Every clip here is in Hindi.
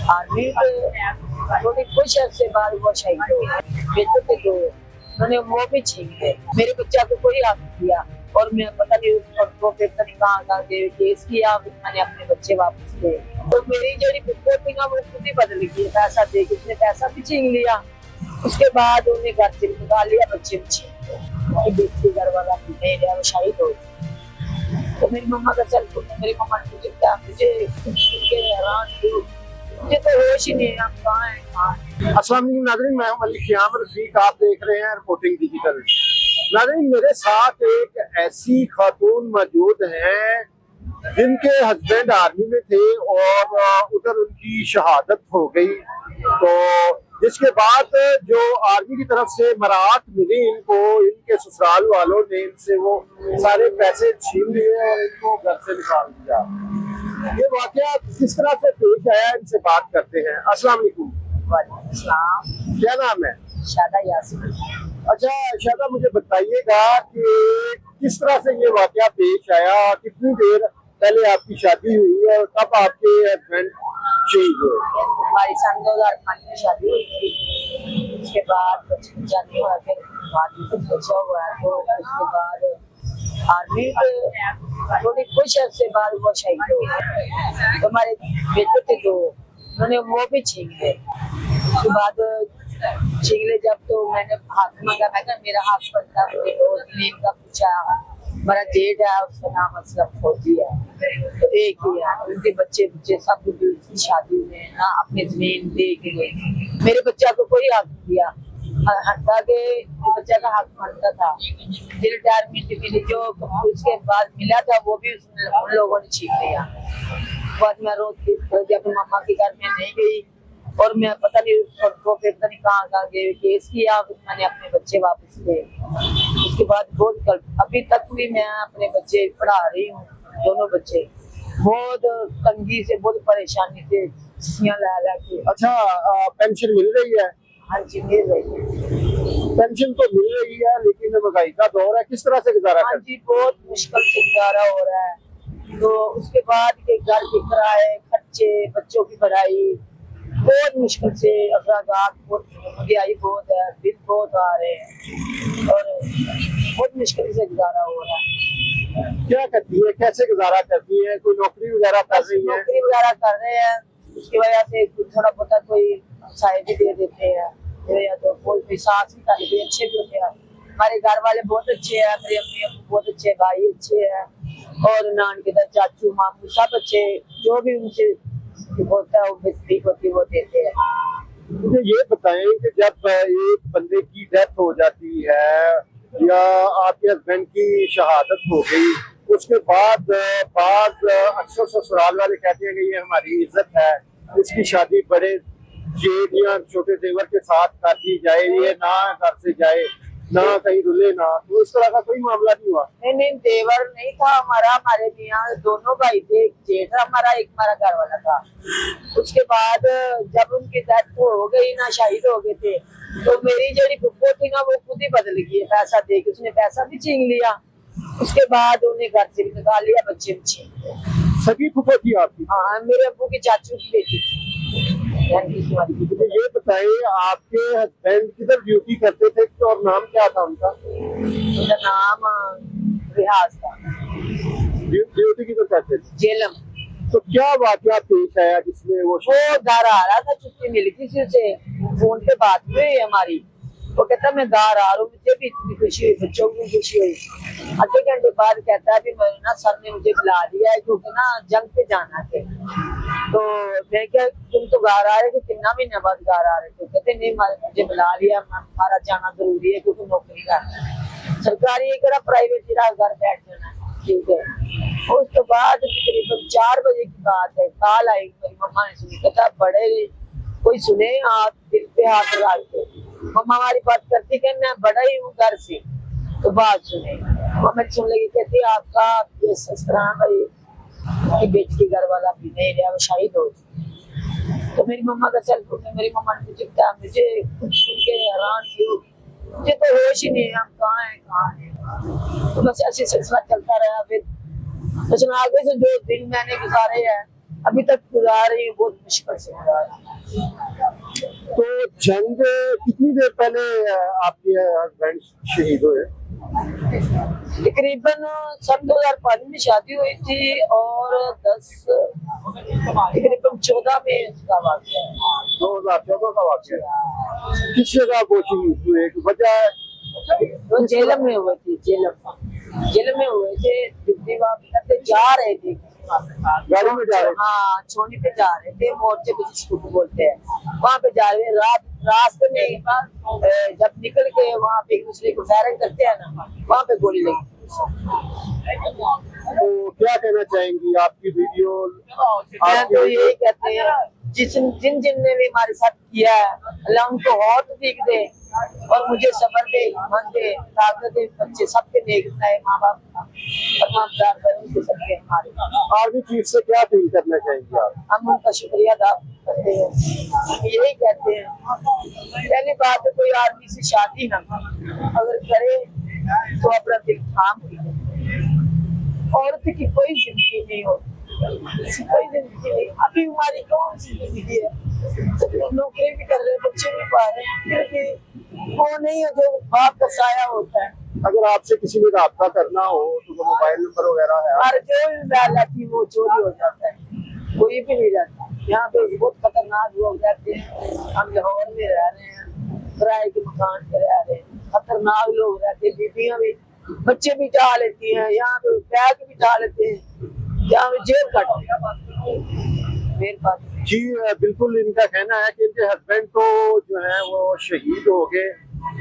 आर्मी में थोड़ी कुछ अर्से बाद वो शहीद हो गए। बेटों के दो उन्होंने वो भी छीन गए। मेरे बच्चा को कोई हाथ नहीं दिया और मैं पता नहीं उसको पता नहीं कहाँ केस किया। मैंने अपने बच्चे वापस लिए तो मेरी जड़ी पुप्पो थी ना वो खुद ही बदल गई। पैसा दे के उसने पैसा भी छीन लिया। उसके बाद उन्हें घर से निकाल लिया, बच्चे भी छीन गए। बेटी घर वाला भी नहीं रहा, वो शहीद हो गई। तो मेरी मम्मा का सेल फोन मेरी मम्मा ने मुझे क्या मुझे हैरान हुई, मुझे तो होश ही नहीं, आप कहाँ हैं कहाँ हैं। अस्सलाम वालेकुम नाज़रीन, मैं हूं अली ख़याम रफ़ीक, आप देख रहे हैं रिपोर्टिंग डिजिटल। नाज़रीन, मेरे साथ एक ऐसी खातून मौजूद हैं जिनके हस्बैंड आर्मी में थे और उधर उनकी शहादत हो गई। तो जिसके बाद जो आर्मी की तरफ से मराहत मिली इनको, इनके ससुराल वालों ने इनसे वो सारे पैसे छीन लिए और इनको घर से निकाल दिया। ये वाकया किस तरह से पेश आया, इनसे बात करते हैं। अस्सलाम वालेकुम। वालेकुम सलाम। क्या नाम है? शादा यासीन। अच्छा शादा, मुझे बताइएगा कि किस तरह से ये वाकया पेश आया, कितनी देर पहले आपकी शादी हुई और कब आपके हस्बैंड शहीद हुए? हमारी सन 2005 में शादी हुई थी। उसके बाद बच्चा नहीं हुआ, फिर बाद में कुछ बच्चा हुआ तो उसके बाद आर्मी में थोड़ी कुछ अर्से बाद वो शहीद हो गए। तो हमारे बेटे के दो उन्होंने वो भी छीन गए। उसके बाद छीन ले जब तो मैंने हाथ मांगा, मैं कहा मेरा हाथ पड़ता, मुझे दोस्त ने इनका पूछा। हमारा जेठ है, उसका नाम असलम फौजी है, तो एक ही है। उनके बच्चे सब की शादी में ना अपनी जमीन दे के गए। मेरे बच्चा को कोई हक नहीं दिया, हटा के बच्चा का हक बनता था। रिटायरमेंट मिली जो उसके बाद मिला था वो भी उन लोगों ने छीन लिया। बाद में रोज अपनी मम्मा के घर में नहीं गई और मैं पता नहीं कहाँ गए, केस किया। मैंने अपने बच्चे वापस लिए। उसके बाद बहुत अभी तक भी मैं अपने बच्चे पढ़ा रही हूँ, दोनों बच्चे बहुत तंगी से, बहुत परेशानी से ला के। अच्छा, पेंशन मिल रही है? हाँ जी मिल रही है। पेंशन तो मिल रही है लेकिन महंगाई का दौर है, किस तरह से गुजारा हाँ कर? जी बहुत मुश्किल से गुजारा हो रहा है। तो उसके बाद के घर के किराए, खर्चे, बच्चों की पढ़ाई, बहुत मुश्किल से अखराजात, महंगाई बहुत है, बिल बहुत आ रहे हैं और बहुत मुश्किल से गुजारा हो रहा है। क्या करती है, कैसे गुजारा करती है? कोई नौकरी वगैरह कर रही है? नौकरी वगैरह कर रहे हैं, उसकी वजह से थोड़ा बहुत कोई साइड भी दे देते हैं या तो कोई सास भी कर लेते, अच्छे भी होते हैं। हमारे घर वाले बहुत अच्छे हैं, मेरी अम्मी अब्बू बहुत अच्छे, भाई अच्छे हैं और नान के चाचू मामू सब अच्छे, जो भी उनसे होता है वो ठीक होती है वो देते हैं। मुझे ये बताएं कि जब एक बंदे की डेथ हो जाती है या आपके हस्बैंड की शहादत हो गई, उसके बाद अक्सर ससुराल वाले कहते हैं कि ये हमारी इज्जत है, इसकी शादी बड़े जेठ या छोटे देवर के साथ कर दी जाए, ये ना घर से जाए, ना कहीं रुले ना। तो इस तरह का कोई मामला नहीं हुआ? नहीं देवर नहीं था हमारा, हमारे यहाँ दोनों भाई थे, एक जेठ हमारा, एक हमारा घर वाला था। उसके बाद जब उनकी डेथ हो गई ना, शहीद हो गए थे, तो मेरी जड़ी पुप्पो थी ना वो खुद ही बदल गई। पैसा दे के उसने पैसा भी छीन लिया। उसके बाद उन्हें घर से भी निकाल लिया, बच्चे भी छीन लिया। सगी फुफो थी आपकी? हाँ मेरे अब्बू के चाचू की बेटी थी। मुझे ये बताइए, आपके हस्बैंड किधर ड्यूटी करते थे और नाम क्या था उनका? उनका नाम रियाज था। ड्यूटी किधर करते थे? जेलम। तो क्या वाकया पेश आया जिसमें वो घर आ रहा था, छुट्टी मिली थी उसे, फोन पे बात हुई हमारी। वो कहता मैं घर आ रहा हूँ, मुझे भी इतनी खुशी हुई, बच्चों को भी खुशी हुई। आधे घंटे बाद कहता है मैं ना सर ने मुझे बुला दिया है क्योंकि ना जंग पे जाना है। तो मैं क्या तुम तो घर आ रहे थे, कितना महीने बाद घर आ रहे थे? कहते नहीं मुझे बुला लिया, हमारा जाना जरूरी है क्योंकि नौकरी करना है, सरकारी एक प्राइवेट घर बैठ जाना। ठीक है। उस तो बाद तकरीबन 4 बजे की बात है, कॉल आई मेरी मम्मा ने सुनी। कहता बड़े कोई सुने, आप दिल पे हाथ डाल के। मम्मा हमारी बात करती कि मैं बड़ा ही हूँ घर से, तो बात सुने। मम्मा सुन लगी, कहती आपका ये ससुराल भाई बेटी के घर वाला भी नहीं रहा, वो शहीद हो गई। तो मेरी मम्मा का सेल फोन मेरी मम्मा ने मुझे बताया, मुझे कुछ सुन के हैरान थी, मुझे तो होश ही नहीं है, हम कहाँ हैं कहाँ हैं। तो बस ऐसे सिलसिला चलता रहा। फिर लेकिन आगे से जो दिन मैंने गुजारे हैं, अभी तक गुजार रही हूँ, बहुत मुश्किल से गुजार रही हूँ। तो जंग कितनी देर पहले आपके हस्बैंड शहीद हुए? तकरीबन सन 2005 में शादी हुई थी और 14 में उसका वाक़या है। 2014 का वाक़या। किस जगह वो शहीद हुए? एक वजह वो जेलम में हुए थे, जेलम में हुए थे। दिल्ली वापस जा रहे थे, गाड़ी में जा रहे थे? हाँ, छोड़ी पे जा रहे थे, मोर्चे पे जिसको बोलते हैं, वहाँ पे जा रहे हैं। रास्ते में जब निकल के वहाँ पे एक दूसरे को फायरिंग करते हैं ना, वहाँ पे गोली लगी। तो क्या कहना चाहेंगी? आपकी वीडियो मैं तो यही कहते हैं, जिन ने भी हमारे साथ किया है, अल्लाह उनको और तौफीक दे और मुझे सब्र दे, हिम्मत दे, ताकत दे। बच्चे सबके नेक बनाए, माँ बाप तमामदार करें उनके सबके हमारे। आर्मी चीफ से क्या अपील करना चाहेंगे आप? हम उनका शुक्रिया अदा करते हैं, यही कहते हैं। पहली बात है, कोई आदमी से शादी ना अगर करे तो अपना दिल थाम के, औरत की कोई जिंदगी नहीं होती, कोई जिंदगी नहीं। अभी हमारी कौन सी जिंदगी है? नौकरी भी कर रहे, बच्चे भी पा रहे हैं, क्योंकि वो नहीं है जो बाप का साया होता है। अगर आपसे किसी ने राब्ता करना हो तो वो मोबाइल नंबर वगैरह है? हमारे जो भी मोबाइल आती है वो चोरी हो जाता है, कोई भी नहीं रहता। यहाँ पे बहुत खतरनाक लोग रहते हैं। हम लाहौर में रह रहे हैं, किराए के मकान पे रह रहे हैं, खतरनाक लोग रहते हैं। बीबियां भी, बच्चे भी टा लेती हैं, यहाँ पे बैग भी टा लेते हैं, यहाँ पे जेल काट मेरे पास। जी बिल्कुल, इनका कहना है कि इनके हस्बैंड तो जो है वो शहीद हो गए।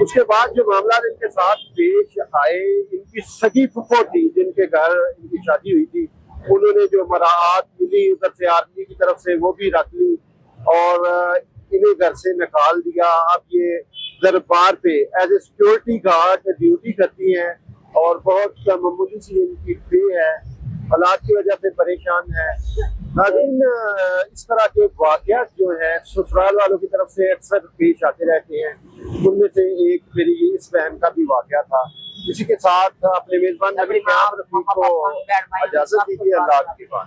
उसके बाद जो मामला इनके साथ पेश आए, इनकी सगी फुफो थी जिनके घर इनकी शादी हुई थी, उन्होंने जो मराहत मिली उधर से आर्मी की तरफ से वो भी रख ली और इन्हें घर से निकाल दिया। अब ये दरबार पे as a security guard duty करती हैं और बहुत मामूली सी इनकी पे है, हालात की वजह से परेशान है। नाज़रीन, इस तरह के वाक़यात जो हैं ससुराल वालों की तरफ से अक्सर पेश आते रहते हैं। उनमें से एक मेरी इस बहन का भी वाक़या था। इसी के साथ अपने मेज़बान नबी क़याम रफ़ीक को इजाज़त दीजिए। अल्लाह के बाद।